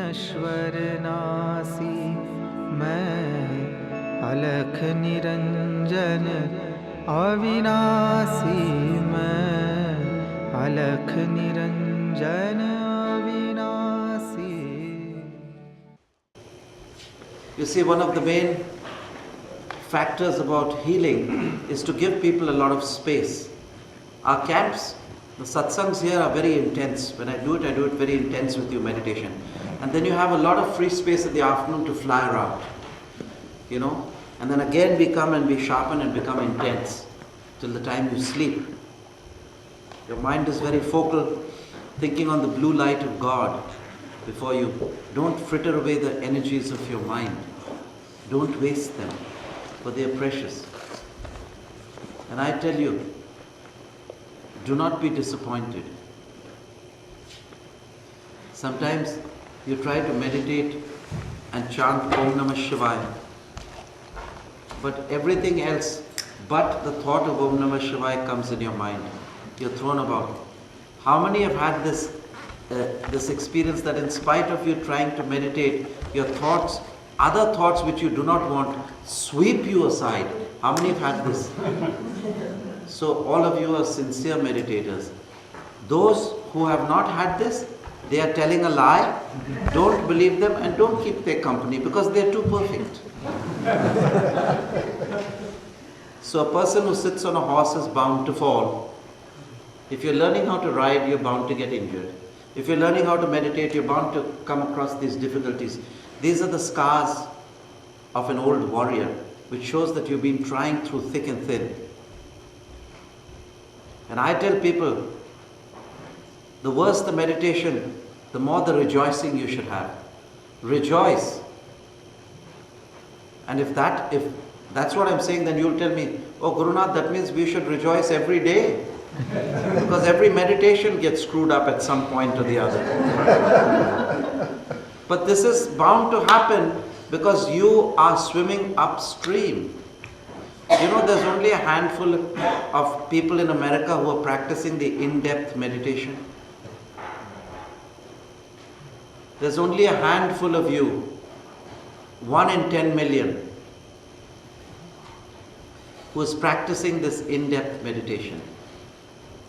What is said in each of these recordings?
नश्वर नासी मैं अलख निरंजन अविनाशी मैं अलख निरंजन अविनाशी. You see, one of the main factors about healing is to give people a lot of space. Our camps, the satsangs here are very intense. When I do it very intense with you, meditation. And then you have a lot of free space in the afternoon to fly around. You know? And then again we come and we sharpen and become intense till the time you sleep. Your mind is very focal, thinking on the blue light of God before you. Don't fritter away the energies of your mind. Don't waste them, for they are precious. And I tell you, do not be disappointed. Sometimes you try to meditate and chant Om Namah Shivaya, but everything else but the thought of Om Namah Shivaya comes in your mind. You're thrown about. How many have had this experience that in spite of you trying to meditate, your thoughts, other thoughts which you do not want, sweep you aside? How many have had this? So all of you are sincere meditators. Those who have not had this, they are telling a lie. Don't believe them and don't keep their company because they are too perfect. So a person who sits on a horse is bound to fall. If you're learning how to ride, you're bound to get injured. If you're learning how to meditate, you're bound to come across these difficulties. These are the scars of an old warrior, which shows that you've been trying through thick and thin. And I tell people, the worse the meditation, the more the rejoicing you should have. Rejoice. And if that's what I'm saying, then you'll tell me, oh Gurunath, that means we should rejoice every day. Because every meditation gets screwed up at some point or the other. But this is bound to happen because you are swimming upstream. You know, there's only a handful of people in America who are practicing the in-depth meditation. There's only a handful of you, 1 in 10 million, who is practicing this in-depth meditation.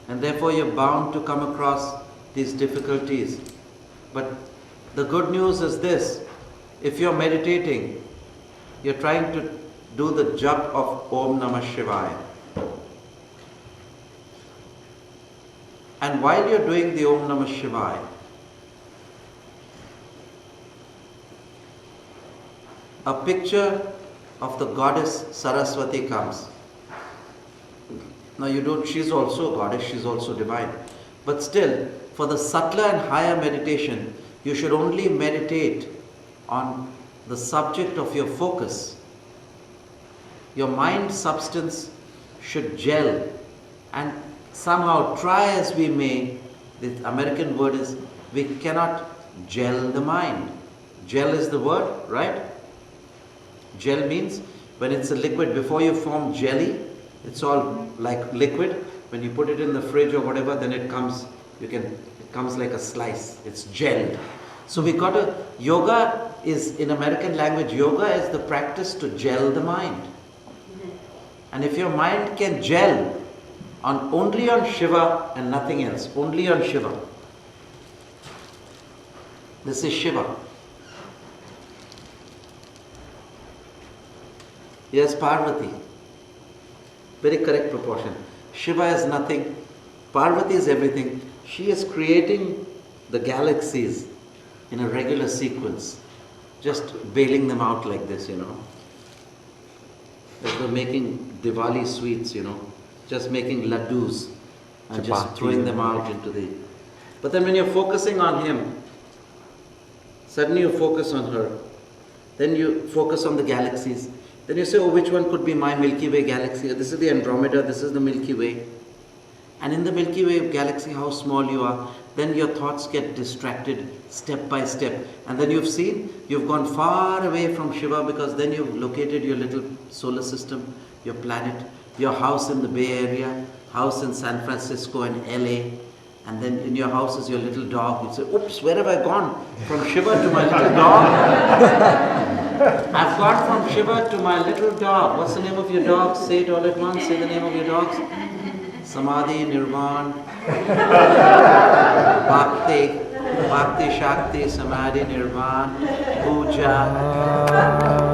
And therefore you're bound to come across these difficulties. But the good news is this: if you're meditating, you're trying to do the jap of Om Namah Shivaya. And while you're doing the Om Namah Shivaya, a picture of the goddess Saraswati comes. Now she's also a goddess, she's also divine. But still, for the subtler and higher meditation, you should only meditate on the subject of your focus. Your mind substance should gel, and somehow, try as we may, the American word is, we cannot gel the mind. Gel is the word, right? Gel means when it's a liquid, before you form jelly, it's all like liquid. When you put it in the fridge or whatever, then it comes like a slice. It's gelled. So yoga is, in American language, yoga is the practice to gel the mind. And if your mind can gel only on Shiva and nothing else, only on Shiva. This is Shiva. Yes, Parvati. Very correct proportion. Shiva is nothing. Parvati is everything. She is creating the galaxies in a regular sequence. Just bailing them out like this, you know. As we're making Diwali sweets, you know. Just making laddus and just throwing them out into the... But then when you're focusing on him, suddenly you focus on her. Then you focus on the galaxies. Then you say, oh, which one could be my Milky Way galaxy? This is the Andromeda, this is the Milky Way. And in the Milky Way galaxy, how small you are, then your thoughts get distracted step by step. And then you've gone far away from Shiva, because then you've located your little solar system, your planet, your house in the Bay Area, house in San Francisco and LA, And then in your house is your little dog. You say, oops, where have I gone? From Shiva to my little dog? I've gone from Shiva to my little dog. What's the name of your dog? Say it all at once. Say the name of your dogs. Samadhi, Nirvan, Bhakti, Shakti, Samadhi, Nirvan, Puja.